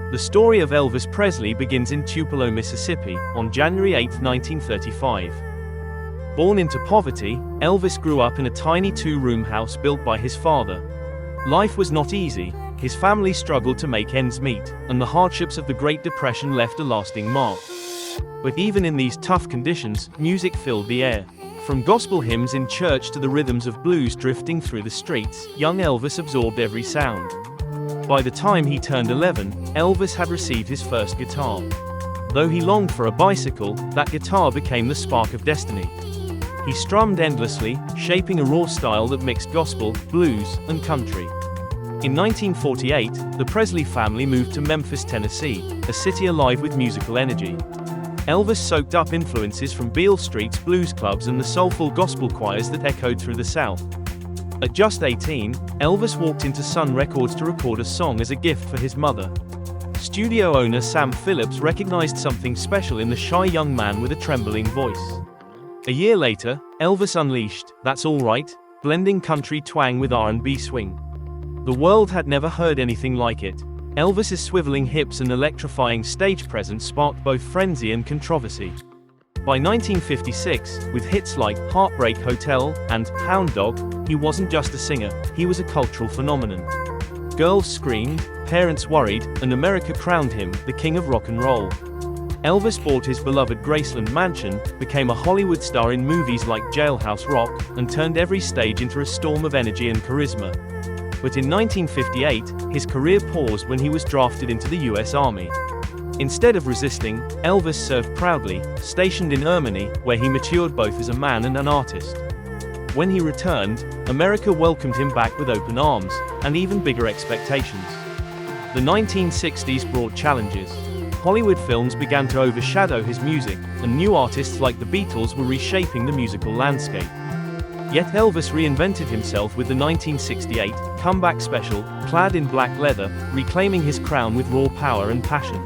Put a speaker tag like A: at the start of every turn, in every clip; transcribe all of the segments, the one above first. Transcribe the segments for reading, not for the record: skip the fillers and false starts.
A: The story of Elvis Presley begins in Tupelo, Mississippi, on January 8, 1935. Born into poverty, Elvis grew up in a tiny two-room house built by his father. Life was not easy, his family struggled to make ends meet, and the hardships of the Great Depression left a lasting mark. But even in these tough conditions, music filled the air. From gospel hymns in church to the rhythms of blues drifting through the streets, young Elvis absorbed every sound. By the time he turned 11, Elvis had received his first guitar. Though he longed for a bicycle, that guitar became the spark of destiny. He strummed endlessly, shaping a raw style that mixed gospel, blues, and country. In 1948, the Presley family moved to Memphis, Tennessee, a city alive with musical energy. Elvis soaked up influences from Beale Street's blues clubs and the soulful gospel choirs that echoed through the South. At just 18, Elvis walked into Sun Records to record a song as a gift for his mother. Studio owner Sam Phillips recognized something special in the shy young man with a trembling voice. A year later, Elvis unleashed "That's All Right," blending country twang with R&B swing. The world had never heard anything like it. Elvis's swiveling hips and electrifying stage presence sparked both frenzy and controversy. By 1956, with hits like Heartbreak Hotel and Hound Dog, he wasn't just a singer, he was a cultural phenomenon. Girls screamed, parents worried, and America crowned him the king of rock and roll. Elvis bought his beloved Graceland mansion, became a Hollywood star in movies like Jailhouse Rock, and turned every stage into a storm of energy and charisma. But in 1958, his career paused when he was drafted into the U.S. Army. Instead of resisting, Elvis served proudly, stationed in Germany, where he matured both as a man and an artist. When he returned, America welcomed him back with open arms, and even bigger expectations. The 1960s brought challenges. Hollywood films began to overshadow his music, and new artists like the Beatles were reshaping the musical landscape. Yet Elvis reinvented himself with the 1968 comeback special, clad in black leather, reclaiming his crown with raw power and passion.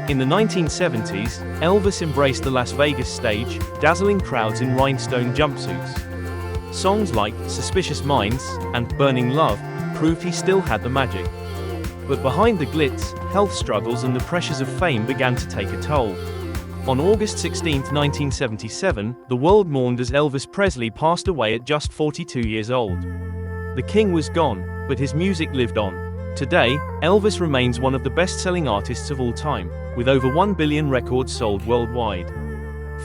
A: In the 1970s, Elvis embraced the Las Vegas stage, dazzling crowds in rhinestone jumpsuits. Songs like Suspicious Minds and Burning Love proved he still had the magic. But behind the glitz, health struggles and the pressures of fame began to take a toll. On August 16, 1977, the world mourned as Elvis Presley passed away at just 42 years old. The king was gone, but his music lived on. Today, Elvis remains one of the best-selling artists of all time, with over 1 billion records sold worldwide.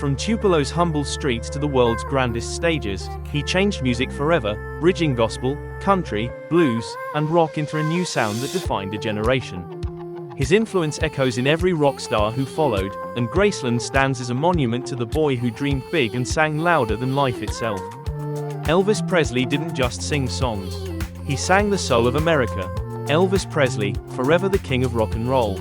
A: From Tupelo's humble streets to the world's grandest stages, he changed music forever, bridging gospel, country, blues, and rock into a new sound that defined a generation. His influence echoes in every rock star who followed, and Graceland stands as a monument to the boy who dreamed big and sang louder than life itself. Elvis Presley didn't just sing songs. He sang the soul of America. Elvis Presley, forever the king of rock and roll.